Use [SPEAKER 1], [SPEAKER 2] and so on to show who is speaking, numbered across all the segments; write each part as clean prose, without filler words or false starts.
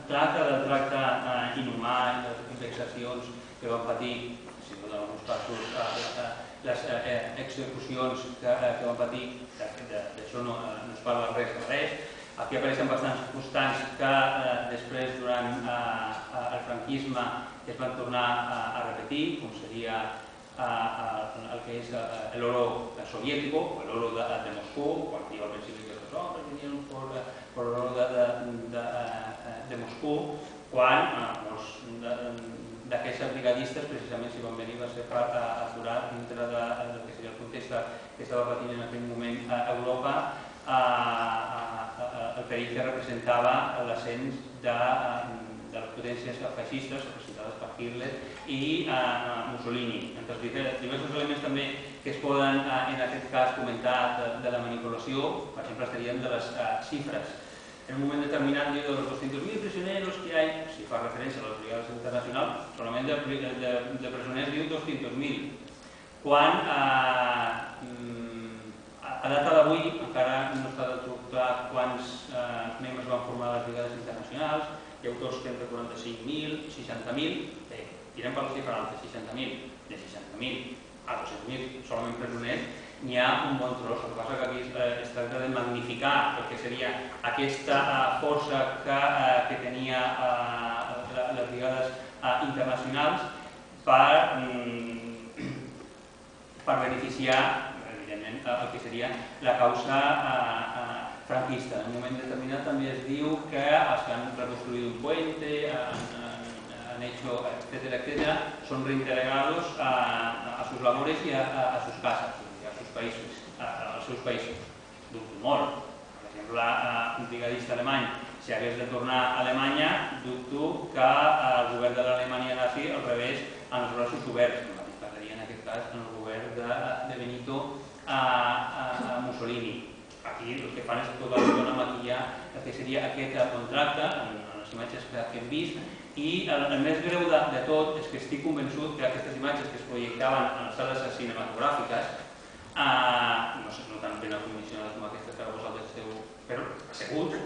[SPEAKER 1] tracta del tracte inhumà i de les vexacions que van patir, si no en alguns casos, les execucions que van patir, d'això no es parla res de res. Aquí apareixen bastants constants que després, durant el franquisme, es van tornar a repetir, com seria el que és l'oro soviético, o l'oro de Moscou, quan diu al principi que els homes venien per l'oro de Moscou, quan d'aquests brigadistes precisament si van venir va ser per aturar dintre del que seria el context que estava patint en aquell moment a Europa el perill que representava l'ascens de les potències feixistes representades per Hitler i Mussolini. Entre els diversos elements també que es poden en aquest cas comentar de la manipulació, per exemple, estarien de les xifres. En un moment determinat diu de los 200.000 prisioneros que hay, si fa referència a les brigades internacionals, solament de presoners diu 200.000. Quan a data d'avui encara no està del tot clar quants membres van formar les brigades internacionals, hi ha autors que entre 45.000, 60.000, bé, tirem per la xifra alta, 60.000, de 60.000 a 200.000 solament presoners, n'hi ha un bon tros. El que passa que aquí es tracta de magnificar el que seria aquesta força que tenia les brigades internacionals per beneficiar, evidentment, el que seria la causa franquista. En un moment determinat també es diu que els que han reconstruït un puente, han hecho, etcétera, son reintegrados a sus labores y a sus casas, als seus països. Dubto molt. Per exemple, un brigadista alemany, si hagués de tornar a Alemanya, dubto que el govern de l'Alemanya nazi el rebés amb els braços oberts. El mateix passaria en aquest cas en el govern de Benito Mussolini. Aquí el que fan és totalment maquillar el que seria aquest contracte en les imatges que hem vist, i el més greu de tot és que estic convençut que aquestes imatges que es projectaven en les sales cinematogràfiques, no tan ben acondicionades com aquestes que vosaltres esteu, però asseguts en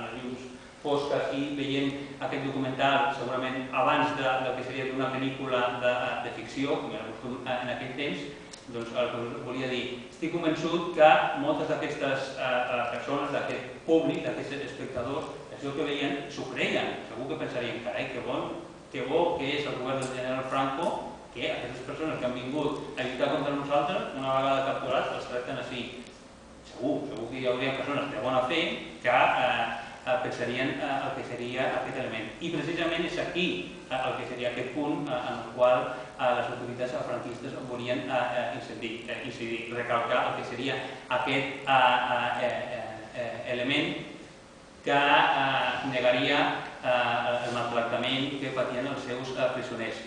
[SPEAKER 1] les llums fosques i veient aquest documental segurament abans del que seria d'una pel·lícula de ficció, com era costum en aquell temps, doncs el que us volia dir, estic convençut que moltes d'aquestes persones, d'aquest públic, d'aquests espectadors, això que veien, s'ho creien, segur que pensarien, carai, que bo que és el govern del general Franco, que aquestes persones que han vingut a lluitar contra nosaltres, una vegada capturats, els tracten així. Segur que hi hauria persones de bona fe que pensarien el que seria aquest element. I precisament és aquí el que seria aquest punt en el qual les autoritats franquistes volien incidir, recalcar el que seria aquest element que negaria el maltractament que patien els seus presoners.